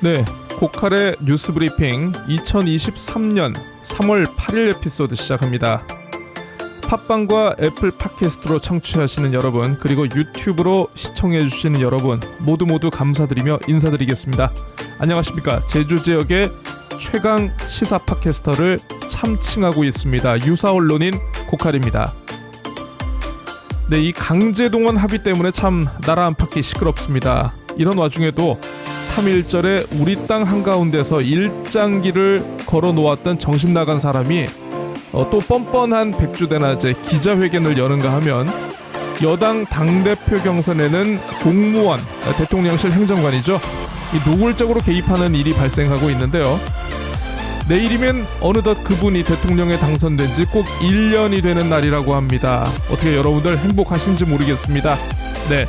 네, 고칼의 뉴스 브리핑 2023년 3월 8일 에피소드 시작합니다. 팟빵과 애플 팟캐스트로 청취하시는 여러분, 그리고 유튜브로 시청해주시는 여러분 모두 감사드리며 인사드리겠습니다. 안녕하십니까. 제주 지역의 최강 시사 팟캐스터를 참칭하고 있습니다. 유사 언론인 고칼입니다. 네, 이 강제동원 합의 때문에 참 나라 안팎이 시끄럽습니다. 이런 와중에도 3.1절에 우리 땅 한가운데서 일장기를 걸어놓았던 정신나간 사람이 또 뻔뻔한 백주대낮에 기자회견을 여는가 하면 여당 당대표 경선에는 공무원, 대통령실 행정관이죠. 이 노골적으로 개입하는 일이 발생하고 있는데요. 내일이면 어느덧 그분이 대통령에 당선된 지 꼭 1년이 되는 날이라고 합니다. 어떻게 여러분들 행복하신지 모르겠습니다. 네.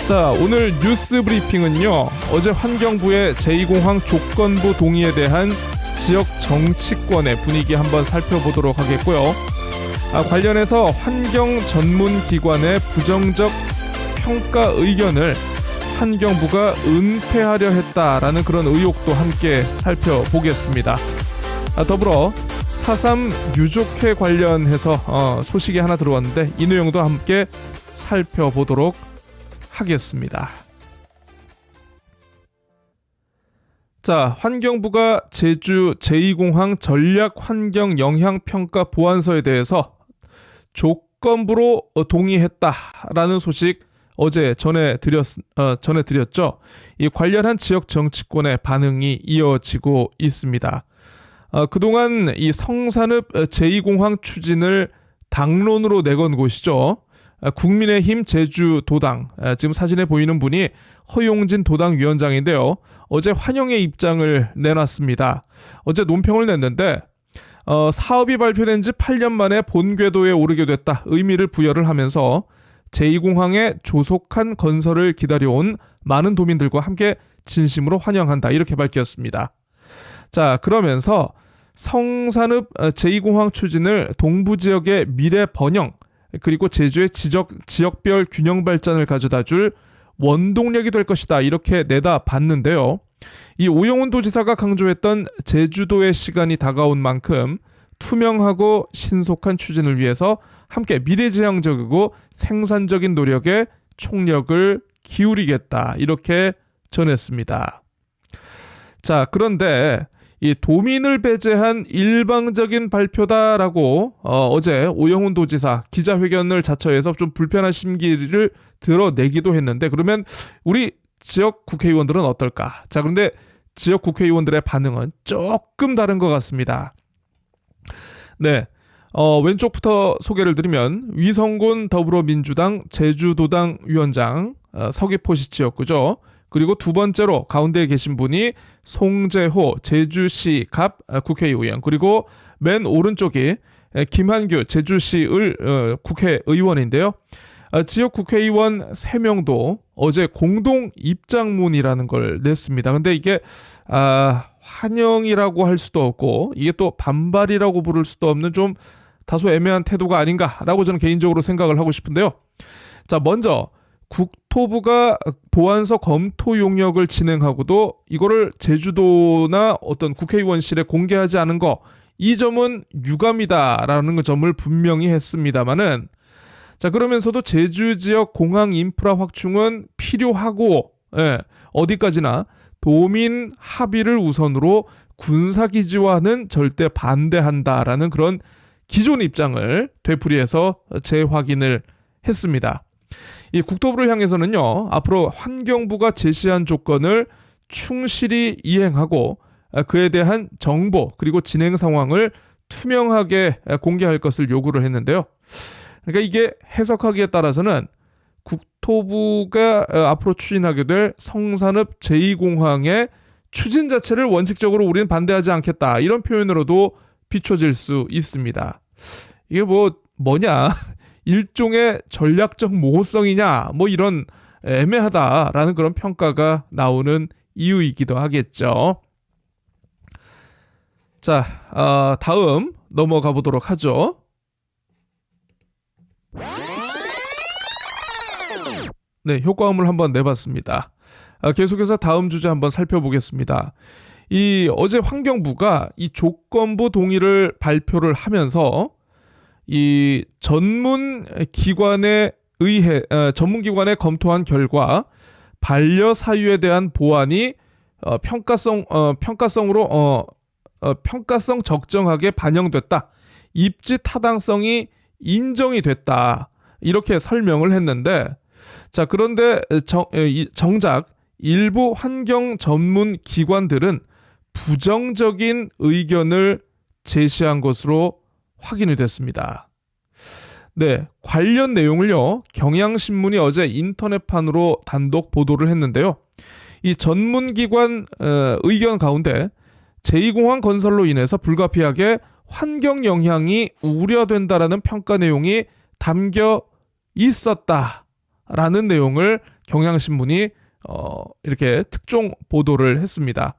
자, 오늘 뉴스 브리핑은요, 어제 환경부의 제2공항 조건부 동의에 대한 지역 정치권의 분위기 한번 살펴보도록 하겠고요. 관련해서 환경 전문 기관의 부정적 평가 의견을 환경부가 은폐하려 했다라는 그런 의혹도 함께 살펴보겠습니다. 더불어 4.3 유족회 관련해서 소식이 하나 들어왔는데 이 내용도 함께 살펴보도록 하겠습니다. 자, 환경부가 제주 제2공항 전략환경영향평가 보완서에 대해서 조건부로 동의했다라는 소식 어제 전해드렸죠. 이 관련한 지역 정치권의 반응이 이어지고 있습니다. 그동안 이 성산읍 제2공항 추진을 당론으로 내건 곳이죠. 국민의힘 제주도당, 지금 사진에 보이는 분이 허용진 도당위원장인데요. 어제 환영의 입장을 내놨습니다. 어제 논평을 냈는데 사업이 발표된 지 8년 만에 본궤도에 오르게 됐다 의미를 부여를 하면서 제2공항의 조속한 건설을 기다려온 많은 도민들과 함께 진심으로 환영한다 이렇게 밝혔습니다. 자, 그러면서 성산읍 제2공항 추진을 동부지역의 미래 번영 그리고 제주의 지역별 균형 발전을 가져다줄 원동력이 될 것이다 이렇게 내다봤는데요. 이 오영훈 도지사가 강조했던 제주도의 시간이 다가온 만큼 투명하고 신속한 추진을 위해서 함께 미래지향적이고 생산적인 노력에 총력을 기울이겠다 이렇게 전했습니다. 자, 그런데 이 도민을 배제한 일방적인 발표다라고 어제 오영훈 도지사 기자회견을 자처해서 좀 불편한 심기를 드러내기도 했는데, 그러면 우리 지역 국회의원들은 어떨까? 자, 그런데 지역 국회의원들의 반응은 조금 다른 것 같습니다. 네, 왼쪽부터 소개를 드리면 위성곤 더불어민주당 제주도당 위원장, 서귀포시 지역구죠. 그리고 두 번째로 가운데에 계신 분이 송재호 제주시 갑 국회의원, 그리고 맨 오른쪽이 김한규 제주시 국회의원인데요. 지역 국회의원 3명도 어제 공동 입장문이라는 걸 냈습니다. 근데 이게 환영이라고 할 수도 없고 이게 또 반발이라고 부를 수도 없는 좀 다소 애매한 태도가 아닌가라고 저는 개인적으로 생각을 하고 싶은데요. 자, 먼저 국토부가 보완서 검토 용역을 진행하고도 이거를 제주도나 어떤 국회의원실에 공개하지 않은 거, 이 점은 유감이다라는 점을 분명히 했습니다만은, 자, 그러면서도 제주 지역 공항 인프라 확충은 필요하고, 어디까지나 도민 합의를 우선으로 군사기지화는 절대 반대한다라는 그런 기존 입장을 되풀이해서 재확인을 했습니다. 이 국토부를 향해서는요, 앞으로 환경부가 제시한 조건을 충실히 이행하고 그에 대한 정보 그리고 진행 상황을 투명하게 공개할 것을 요구를 했는데요. 그러니까 이게 해석하기에 따라서는 국토부가 앞으로 추진하게 될 성산읍 제2공항의 추진 자체를 원칙적으로 우리는 반대하지 않겠다 이런 표현으로도 비춰질 수 있습니다. 이게 뭐냐? 일종의 전략적 모호성이냐, 이런 애매하다라는 그런 평가가 나오는 이유이기도 하겠죠. 자, 다음 넘어가 보도록 하죠. 네, 효과음을 한번 내봤습니다. 계속해서 다음 주제 한번 살펴보겠습니다. 이 어제 환경부가 이 조건부 동의를 발표를 하면서 이 전문기관에 검토한 결과 반려사유에 대한 보완이 평가성 적정하게 반영됐다. 입지 타당성이 인정이 됐다. 이렇게 설명을 했는데, 자, 그런데 정작 일부 환경 전문 기관들은 부정적인 의견을 제시한 것으로 확인이 됐습니다. 네, 관련 내용을요, 경향신문이 어제 인터넷판으로 단독 보도를 했는데요. 이 전문기관 의견 가운데 제2공항 건설로 인해서 불가피하게 환경 영향이 우려된다라는 평가 내용이 담겨 있었다라는 내용을 경향신문이 이렇게 특종 보도를 했습니다.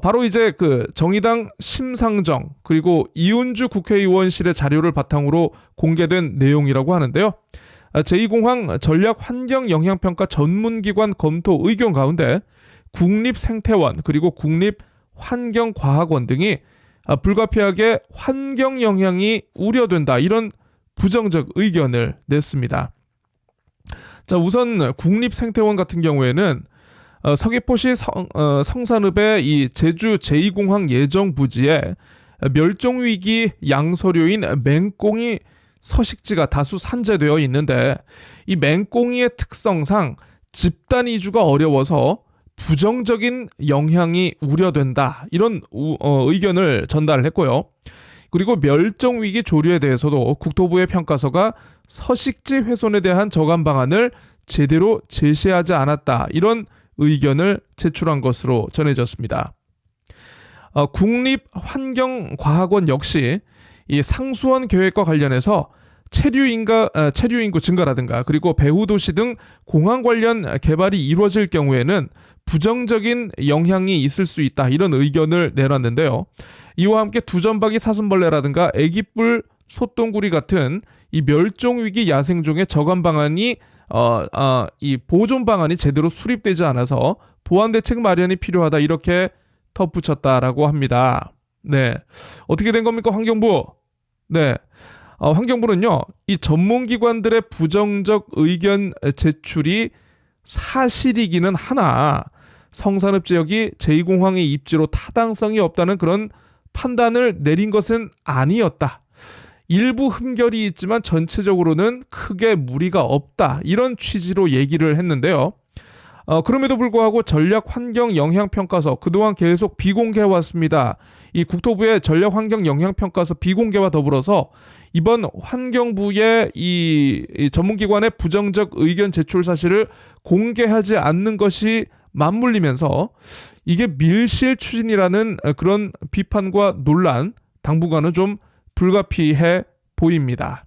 바로 이제 그 정의당 심상정 그리고 이은주 국회의원실의 자료를 바탕으로 공개된 내용이라고 하는데요. 제2공항 전략환경영향평가 전문기관 검토 의견 가운데 국립생태원 그리고 국립환경과학원 등이 불가피하게 환경 영향이 우려된다, 이런 부정적 의견을 냈습니다. 자, 우선 국립생태원 같은 경우에는 서귀포시 성산읍의 이 제주 제2공항 예정 부지에 멸종위기 양서류인 맹꽁이 서식지가 다수 산재되어 있는데, 이 맹꽁이의 특성상 집단 이주가 어려워서 부정적인 영향이 우려된다, 이런 의견을 전달을 했고요. 그리고 멸종위기 조류에 대해서도 국토부의 평가서가 서식지 훼손에 대한 저감 방안을 제대로 제시하지 않았다, 이런 의견을 제출한 것으로 전해졌습니다. 국립환경과학원 역시 이 상수원 계획과 관련해서 체류 인구 증가라든가 그리고 배후도시 등 공항 관련 개발이 이루어질 경우에는 부정적인 영향이 있을 수 있다, 이런 의견을 내놨는데요. 이와 함께 두점박이 사슴벌레라든가 애기뿔 소똥구리 같은 이 멸종위기 야생종의 저감 방안이 이 보존 방안이 제대로 수립되지 않아서 보완 대책 마련이 필요하다, 이렇게 덧붙였다라고 합니다. 네, 어떻게 된 겁니까, 환경부? 네, 환경부는요, 이 전문기관들의 부정적 의견 제출이 사실이기는 하나 성산읍 지역이 제2공항의 입지로 타당성이 없다는 그런 판단을 내린 것은 아니었다. 일부 흠결이 있지만 전체적으로는 크게 무리가 없다, 이런 취지로 얘기를 했는데요. 그럼에도 불구하고 전략환경영향평가서 그동안 계속 비공개해 왔습니다. 이 국토부의 전략환경영향평가서 비공개와 더불어서 이번 환경부의 이 전문기관의 부정적 의견 제출 사실을 공개하지 않는 것이 맞물리면서 이게 밀실 추진이라는 그런 비판과 논란, 당분간은 좀 불가피해 보입니다.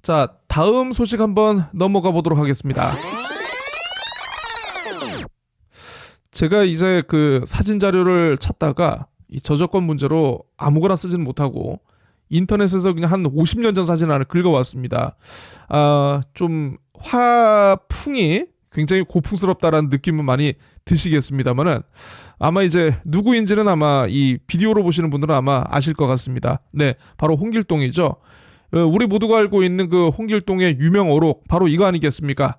자, 다음 소식 한번 넘어가 보도록 하겠습니다. 제가 이제 그 사진 자료를 찾다가 이 저작권 문제로 아무거나 쓰지는 못하고 인터넷에서 그냥 한 50년 전 사진 하나 긁어왔습니다. 좀 화풍이 굉장히 고풍스럽다라는 느낌은 많이 드시겠습니다만은 아마 이제 누구인지는 아마 이 비디오로 보시는 분들은 아마 아실 것 같습니다. 네, 바로 홍길동이죠. 우리 모두가 알고 있는 그 홍길동의 유명 어록, 바로 이거 아니겠습니까?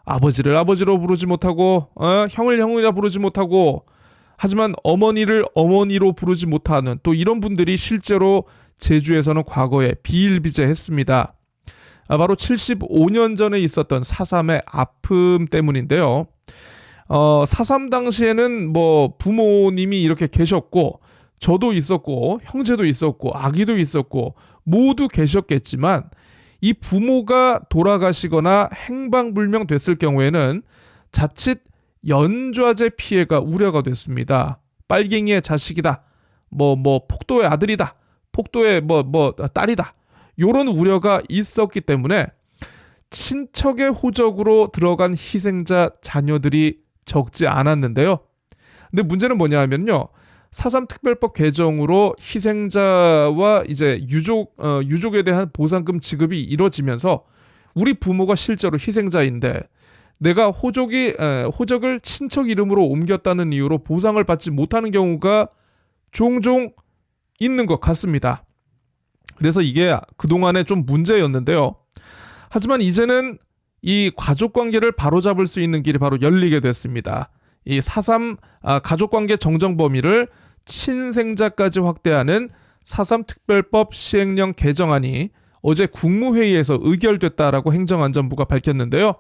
아버지를 아버지로 부르지 못하고 형을 형이라 부르지 못하고, 하지만 어머니를 어머니로 부르지 못하는 또 이런 분들이 실제로 제주에서는 과거에 비일비재했습니다. 바로 75년 전에 있었던 4.3의 아픔 때문인데요. 4.3 당시에는 뭐 부모님이 이렇게 계셨고 저도 있었고 형제도 있었고 아기도 있었고 모두 계셨겠지만, 이 부모가 돌아가시거나 행방불명 됐을 경우에는 자칫 연좌제 피해가 우려가 됐습니다. 빨갱이의 자식이다, 뭐 폭도의 아들이다, 폭도의 딸이다, 요런 우려가 있었기 때문에 친척의 호적으로 들어간 희생자 자녀들이 적지 않았는데요. 근데 문제는 뭐냐 하면요, 4.3 특별법 개정으로 희생자와 이제 유족에 대한 보상금 지급이 이뤄지면서 우리 부모가 실제로 희생자인데 내가 호적을 친척 이름으로 옮겼다는 이유로 보상을 받지 못하는 경우가 종종 있는 것 같습니다. 그래서 이게 그동안에 좀 문제였는데요. 하지만 이제는 이 가족관계를 바로잡을 수 있는 길이 바로 열리게 됐습니다. 이 4.3 가족관계 정정 범위를 친생자까지 확대하는 4.3 특별법 시행령 개정안이 어제 국무회의에서 의결됐다라고 행정안전부가 밝혔는데요.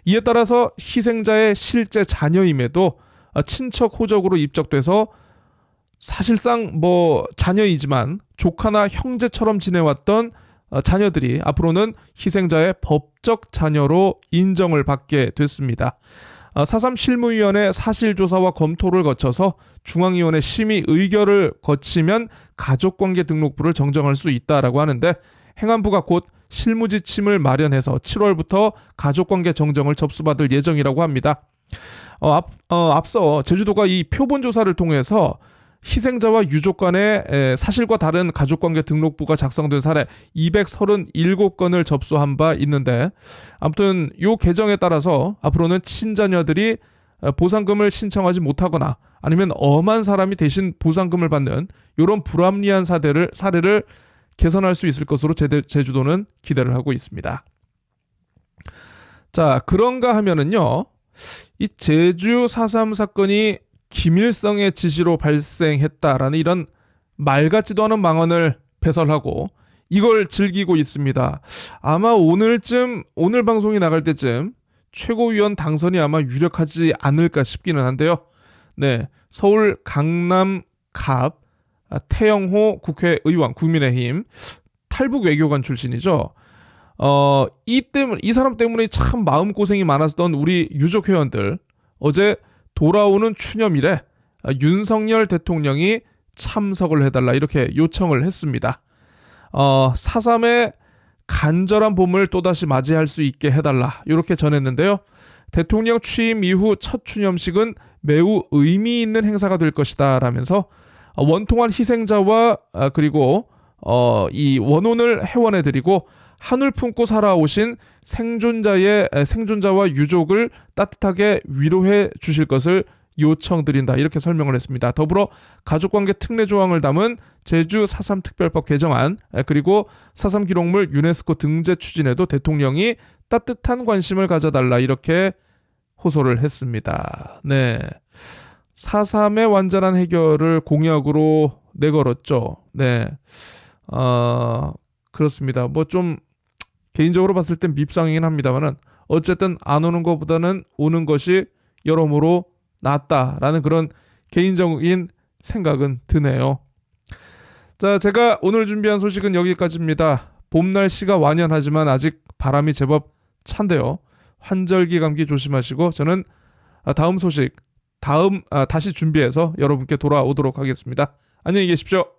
이에 따라서 희생자의 실제 자녀임에도 친척 호적으로 입적돼서 사실상 자녀이지만 조카나 형제처럼 지내왔던 자녀들이 앞으로는 희생자의 법적 자녀로 인정을 받게 됐습니다. 4.3 실무위원회 사실조사와 검토를 거쳐서 중앙위원회 심의 의결을 거치면 가족관계 등록부를 정정할 수 있다라고 하는데 행안부가 곧 실무지침을 마련해서 7월부터 가족관계 정정을 접수받을 예정이라고 합니다. 앞서 제주도가 이 표본조사를 통해서 희생자와 유족 간의 사실과 다른 가족관계 등록부가 작성된 사례 237건을 접수한 바 있는데 아무튼 이 개정에 따라서 앞으로는 친자녀들이 보상금을 신청하지 못하거나 아니면 엄한 사람이 대신 보상금을 받는 이런 불합리한 사례를 개선할 수 있을 것으로 제주도는 기대를 하고 있습니다. 자, 그런가 하면은요, 이 제주 4.3 사건이 김일성의 지시로 발생했다라는 이런 말 같지도 않은 망언을 배설하고 이걸 즐기고 있습니다. 아마 오늘 방송이 나갈 때쯤 최고위원 당선이 아마 유력하지 않을까 싶기는 한데요. 네, 서울 강남 갑 태영호 국회의원 국민의힘 탈북 외교관 출신이죠. 이 사람 때문에 참 마음고생이 많았던 우리 유족 회원들 어제 돌아오는 추념일에 윤석열 대통령이 참석을 해달라 이렇게 요청을 했습니다. 4.3의 간절한 봄을 또다시 맞이할 수 있게 해달라 이렇게 전했는데요. 대통령 취임 이후 첫 추념식은 매우 의미 있는 행사가 될 것이다 라면서 원통한 희생자와 그리고 이 원혼을 회원해드리고 한을 품고 살아오신 생존자와 유족을 따뜻하게 위로해 주실 것을 요청드린다 이렇게 설명을 했습니다. 더불어 가족관계 특례 조항을 담은 제주 4.3 특별법 개정안 그리고 4.3 기록물 유네스코 등재 추진에도 대통령이 따뜻한 관심을 가져달라 이렇게 호소를 했습니다. 네, 4.3의 완전한 해결을 공약으로 내걸었죠. 네, 그렇습니다. 좀 개인적으로 봤을 땐 밉상이긴 합니다만은 어쨌든 안 오는 것보다는 오는 것이 여러모로 낫다라는 그런 개인적인 생각은 드네요. 자, 제가 오늘 준비한 소식은 여기까지입니다. 봄 날씨가 완연하지만 아직 바람이 제법 찬데요. 환절기 감기 조심하시고 저는 다음 소식 다시 준비해서 여러분께 돌아오도록 하겠습니다. 안녕히 계십시오.